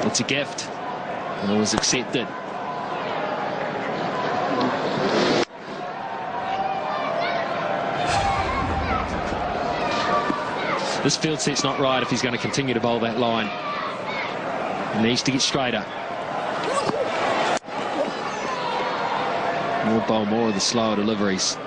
It's a gift, and it was accepted. This field set's not right if he's going to continue to bowl that line. He needs to get straighter. More bowl, more of the slower deliveries.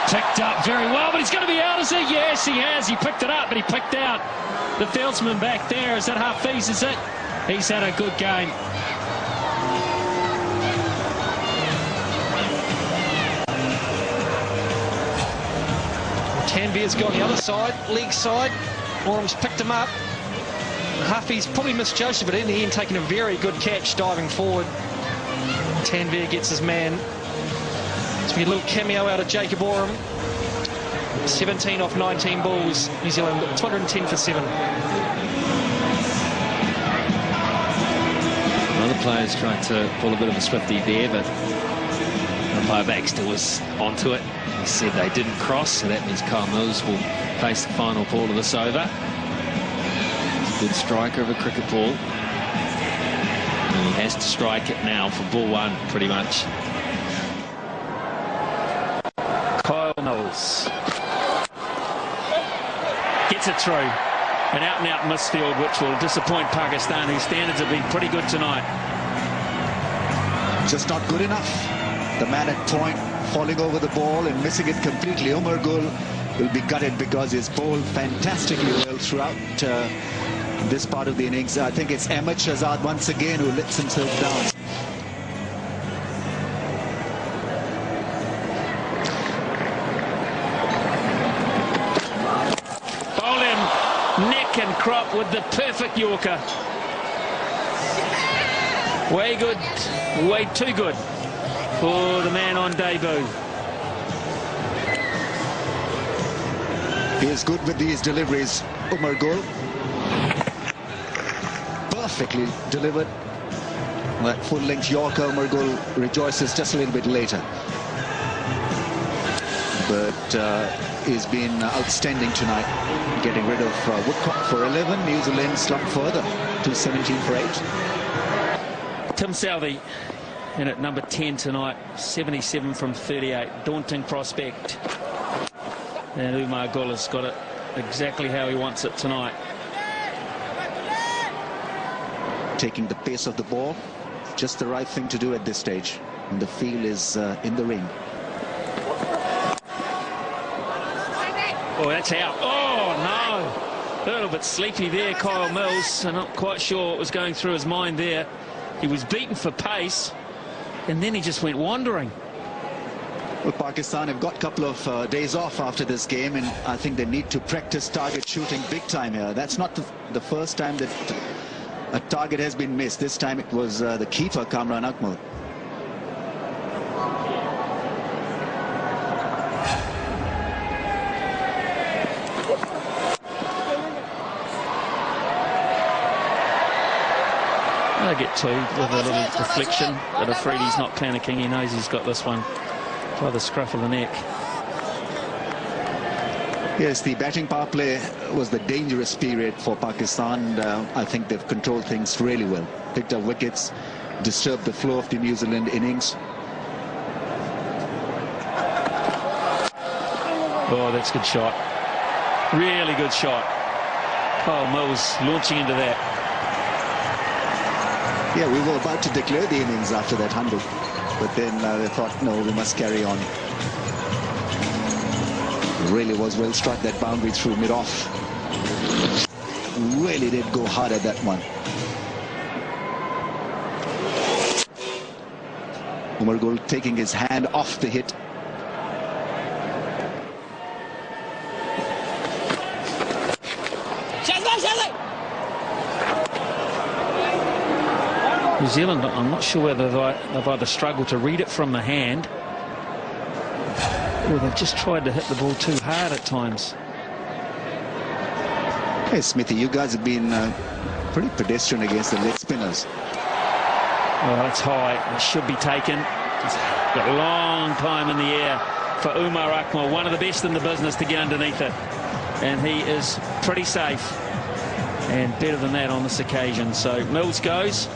Picked up very well, but he's going to be out, is he? Yes, he has. He picked it up, but he picked out the fieldsman back there. Is that Hafiz, is it? He's had a good game. Tanvir's gone the other side, leg side. Orham's picked him up. Hafiz probably misjudged it, but in the end taking a very good catch diving forward. Tanvir gets his man. It's been a little cameo out of Jacob Orham. 17 off 19 balls. New Zealand 210 for 7. Other players tried to pull a bit of a Swifty there, but umpire Baxter was onto it. He said they didn't cross, so that means Kyle Mills will face the final ball of this over. He's a good striker of a cricket ball. And he has to strike it now for ball one, pretty much. Kyle Mills gets it through. An out-and-out misfield, which will disappoint Pakistan, whose standards have been pretty good tonight. Just not good enough. The man at point falling over the ball and missing it completely. Umar Gul will be gutted because he's bowled fantastically well throughout this part of the innings. I think it's Ahmed Shahzad once again who lets himself down. Neck and crop with the perfect Yorker. Way good, way too good for the man on debut. He is good with these deliveries, Umar Gul. Perfectly delivered. That full-length Yorker, Umar Gul rejoices just a little bit later. But he's been outstanding tonight, getting rid of Woodcock for 11. New Zealand slumped further to 17 for 8. Tim Southey in at number 10 tonight, 77 from 38. Daunting prospect. And Umar Gul has got it exactly how he wants it tonight. Taking the pace of the ball, just the right thing to do at this stage. And the feel is in the ring. Oh, that's out. Oh, no. A little bit sleepy there, Kyle Mills. I'm not quite sure what was going through his mind there. He was beaten for pace, and then he just went wandering. Well, Pakistan have got a couple of days off after this game, and I think they need to practice target shooting big time here. That's not the first time that a target has been missed. This time it was the keeper, Kamran Akmal. I get two with a little deflection, but Afridi's not panicking. He knows he's got this one by the scruff of the neck. Yes, the batting power play was the dangerous period for Pakistan. I think they've controlled things really well. Picked up wickets, disturbed the flow of the New Zealand innings. Oh, that's a good shot. Really good shot. Kyle Mills launching into that. Yeah, we were about to declare the innings after that 100, but then they thought, no, we must carry on. Really was well struck, that boundary through mid-off. Really did go hard at that one. Umar Gul taking his hand off the hit. New Zealand, I'm not sure whether they've either struggled to read it from the hand or they've just tried to hit the ball too hard at times. Hey, Smithy, you guys have been pretty pedestrian against the leg spinners. Well, it's high. It should be taken. It's got a long time in the air for Umar Akmal, one of the best in the business, to get underneath it. And he is pretty safe and better than that on this occasion. So Mills goes,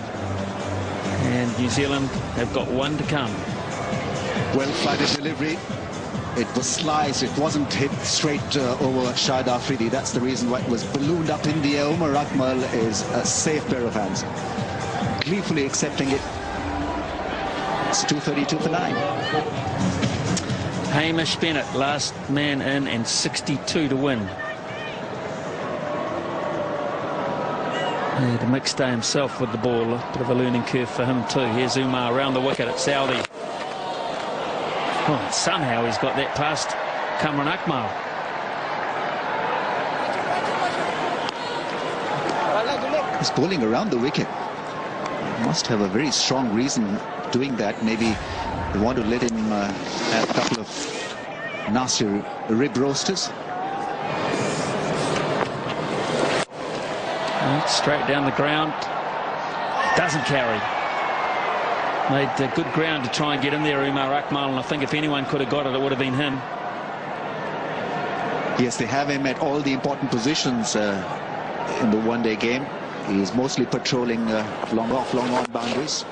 and New Zealand have got one to come. Well-flighted delivery. It was sliced. It wasn't hit straight over Shahid Afridi. That's the reason why it was ballooned up in the air. Umar Akmal is a safe pair of hands, gleefully accepting it. It's 2:32 for 9. Hamish Bennett, last man in, and 62 to win. He had a mixed day himself with the ball. A bit of a learning curve for him too. Here's Umar around the wicket at Saudi. Oh, somehow he's got that past Kamran Akmal. He's bowling around the wicket. Must have a very strong reason doing that. Maybe they want to let him have a couple of nasty rib roasters. Straight down the ground. Doesn't carry. Made good ground to try and get in there, Umar Akmal, and I think if anyone could have got it, it would have been him. Yes, they have him at all the important positions in the one-day game. He's mostly patrolling long off, long on boundaries.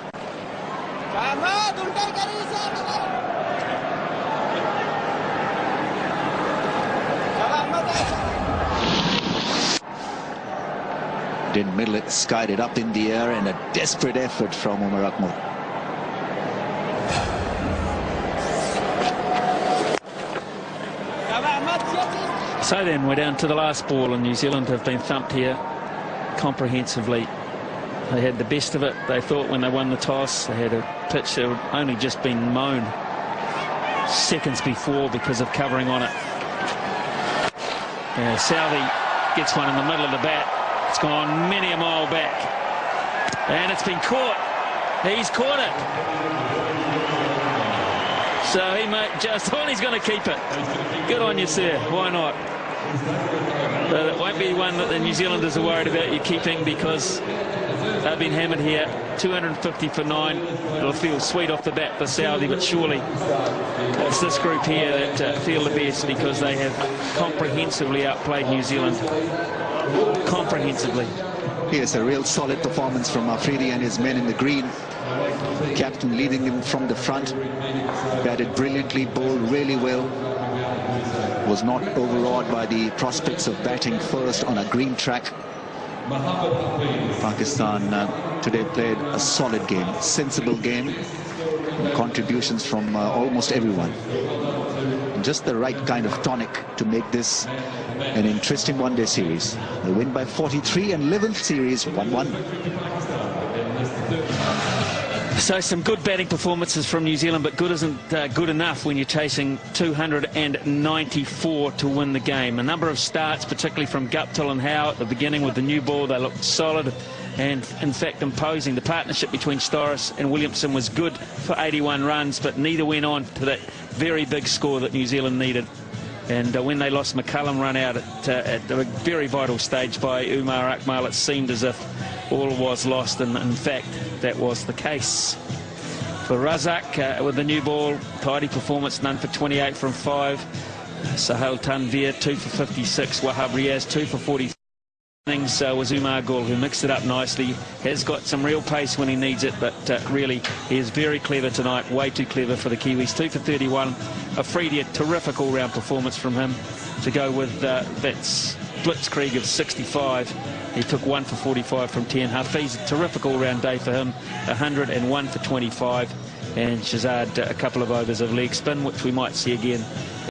Didn't middle it, skied it up in the air, and a desperate effort from Umar Akmal. So then we're down to the last ball, and New Zealand have been thumped here comprehensively. They had the best of it, they thought, when they won the toss. They had a pitch that had only just been mown seconds before because of covering on it. Southey gets one in the middle of the bat. It's gone many a mile back, and it's been caught. He's caught it. So he might just, he's going to keep it. Good on you, sir. Why not? But it won't be one that the New Zealanders are worried about you keeping, because they've been hammered here. 250 for 9. It'll feel sweet off the bat for Saudi, but surely it's this group here that feel the best, because they have comprehensively outplayed New Zealand. Comprehensively. Yes, a real solid performance from Afridi and his men in the green. Captain leading him from the front. Batted brilliantly, bowled really well. Was not overawed by the prospects of batting first on a green track. Pakistan today played a solid game, sensible game. Contributions from almost everyone. Just the right kind of tonic to make this an interesting one-day series. They win by 43 and 11th series 1-1. So some good batting performances from New Zealand, but good isn't good enough when you're chasing 294 to win the game. A number of starts, particularly from Guptill and Howe at the beginning with the new ball. They looked solid and, in fact, imposing. The partnership between Storis and Williamson was good for 81 runs, but neither went on to that very big score that New Zealand needed. And when they lost McCullum run out at a very vital stage by Umar Akmal, it seemed as if all was lost, and in fact that was the case. For Razak with the new ball, tidy performance, none for 28 from 5. Sahel Tanvir 2 for 56. Wahab Riaz 2 for 40. Was Umar Gul, who mixed it up nicely, has got some real pace when he needs it, but really he is very clever tonight, way too clever for the Kiwis. 2 for 31. Afridi, a terrific all-round performance from him to go with that blitzkrieg of 65. He took 1 for 45 from 10. Hafiz, a terrific all-round day for him, 101 for 25. And Shazad, a couple of overs of leg spin, which we might see again